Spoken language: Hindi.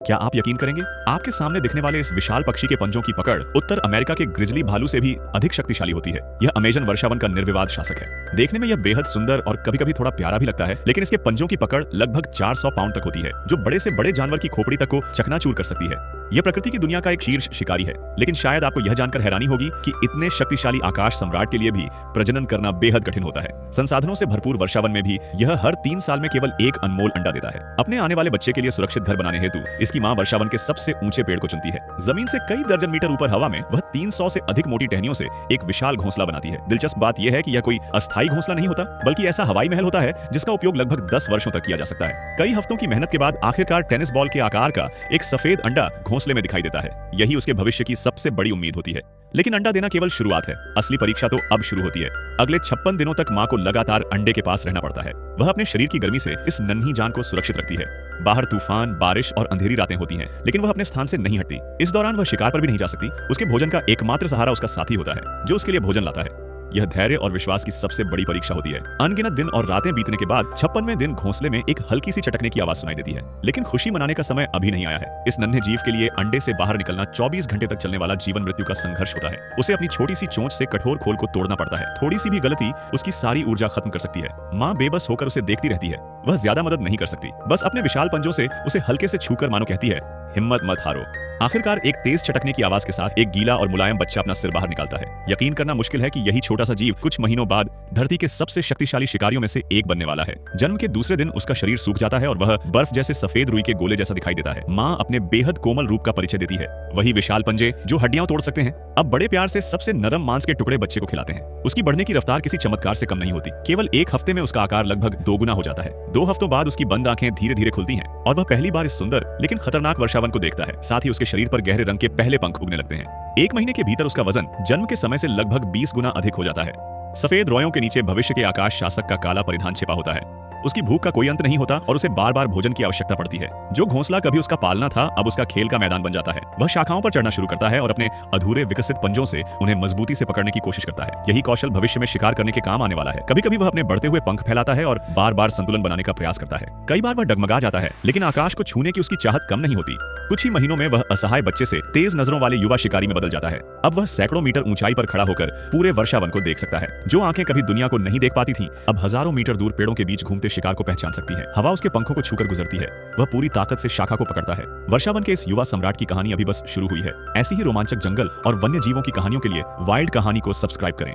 क्या आप यकीन करेंगे, आपके सामने दिखने वाले इस विशाल पक्षी के पंजों की पकड़ उत्तर अमेरिका के ग्रिजली भालू से भी अधिक शक्तिशाली होती है। यह अमेजन वर्षावन का निर्विवाद शासक है। देखने में यह बेहद सुंदर और कभी-कभी थोड़ा प्यारा भी लगता है, लेकिन इसके पंजों की पकड़ लगभग 400 पाउंड तक होती है, जो बड़े से बड़े जानवर की खोपड़ी तक को चकनाचूर कर सकती है। यह प्रकृति की दुनिया का एक शीर्ष शिकारी है, लेकिन शायद आपको यह जानकर हैरानी होगी कि इतने शक्तिशाली आकाश सम्राट के लिए भी प्रजनन करना बेहद कठिन होता है। संसाधनों से भरपूर वर्षावन में भी यह हर 3 साल में केवल एक अनमोल अंडा देता है। अपने आने वाले बच्चे के लिए सुरक्षित घर बनाने हेतु इसकी मां वर्षावन के सबसे ऊंचे पेड़ को चुनती है। जमीन से कई दर्जन मीटर ऊपर हवा में वह 300 से अधिक मोटी टहनियों से एक विशाल घोंसला बनाती है। दिलचस्प बात यह है कि यह कोई अस्थायी घोंसला नहीं होता, बल्कि ऐसा हवाई महल होता है जिसका उपयोग लगभग 10 वर्षों तक किया जा सकता है। कई हफ्तों की मेहनत के बाद आखिरकार टेनिस बॉल के आकार का एक सफेद अंडा घोंसले में दिखाई देता है। यही उसके भविष्य की सबसे बड़ी उम्मीद होती है। लेकिन अंडा देना केवल शुरुआत है, असली परीक्षा तो अब शुरू होती है। अगले 56 दिनों तक मां को लगातार अंडे के पास रहना पड़ता है। वह अपने शरीर की गर्मी से इस नन्ही जान को सुरक्षित रखती है। बाहर तूफान, बारिश और अंधेरी रातें होती हैं, लेकिन वह अपने स्थान से नहीं हटती। इस दौरान वह शिकार पर भी नहीं जा सकती। उसके भोजन का एकमात्र सहारा उसका साथी होता है, जो उसके लिए भोजन लाता है। यह धैर्य और विश्वास की सबसे बड़ी परीक्षा होती है। अनगिनत दिन और रातें बीतने के बाद 56वें दिन घोंसले में एक हल्की सी चटकने की आवाज सुनाई देती है, लेकिन खुशी मनाने का समय अभी नहीं आया है। इस नन्हे जीव के लिए अंडे से बाहर निकलना 24 घंटे तक चलने वाला जीवन मृत्यु का संघर्ष होता है। उसे अपनी छोटी सी चोंच से कठोर खोल को तोड़ना पड़ता है। थोड़ी सी भी गलती उसकी सारी ऊर्जा खत्म कर सकती है। मां बेबस होकर उसे देखती रहती है। वह ज्यादा मदद नहीं कर सकती, बस अपने विशाल पंजों से उसे हल्के से छूकर मानो कहती है, हिम्मत मत हारो। आखिरकार एक तेज चटकने की आवाज के साथ एक गीला और मुलायम बच्चा अपना सिर बाहर निकालता है। यकीन करना मुश्किल है कि यही छोटा सा जीव कुछ महीनों बाद धरती के सबसे शक्तिशाली शिकारियों में से एक बनने वाला है। जन्म के दूसरे दिन उसका शरीर सूख जाता है और वह बर्फ जैसे सफेद रुई के गोले जैसा दिखाई देता है। मां अपने बेहद कोमल रूप का परिचय देती है। वही विशाल पंजे जो हड्डियां तोड़ सकते हैं, अब बड़े प्यार से सबसे नरम मांस के टुकड़े बच्चे को खिलाते हैं। उसकी बढ़ने की रफ्तार किसी चमत्कार से कम नहीं होती। केवल 1 हफ्ते में उसका आकार लगभग 2 गुना हो जाता है। 2 हफ्तों बाद उसकी बंद आंखें धीरे धीरे खुलती हैं और वह पहली बार इस सुंदर लेकिन खतरनाक वर्षावन को देखता है। साथ ही उसके शरीर पर गहरे रंग के पहले पंख उगने लगते हैं। 1 महीने के भीतर उसका वजन जन्म के समय से लगभग 20 गुना अधिक हो जाता है। सफेद रोयों के नीचे भविष्य के आकाश शासक का काला परिधान छिपा होता है। उसकी भूख का कोई अंत नहीं होता और उसे बार बार भोजन की आवश्यकता पड़ती है। जो घोंसला कभी उसका पालना था, अब उसका खेल का मैदान बन जाता है। वह शाखाओं पर चढ़ना शुरू करता है और अपने अधूरे विकसित पंजों से उन्हें मजबूती से पकड़ने की कोशिश करता है। यही कौशल भविष्य में शिकार करने के काम आने वाला है। कभी कभी वह अपने बढ़ते हुए पंख फैलाता है और बार बार संतुलन बनाने का प्रयास करता है। कई बार वह डगमगा जाता है, लेकिन आकाश को छूने की उसकी चाहत कम नहीं होती। कुछ ही महीनों में वह असहाय बच्चे से तेज नजरों वाले युवा शिकारी में बदल जाता है। अब वह सैकड़ों मीटर ऊंचाई पर खड़ा होकर पूरे वर्षावन को देख सकता है। जो आंखें कभी दुनिया को नहीं देख पाती थीं, अब हजारों मीटर दूर पेड़ों के बीच घूमते शिकार को पहचान सकती है। हवा उसके पंखों को छूकर गुजरती है। वह पूरी ताकत से शाखा को पकड़ता है। वर्षावन के इस युवा सम्राट की कहानी अभी बस शुरू हुई है। ऐसी ही रोमांचक जंगल और वन्य जीवों की कहानियों के लिए वाइल्ड कहानी को सब्सक्राइब करें।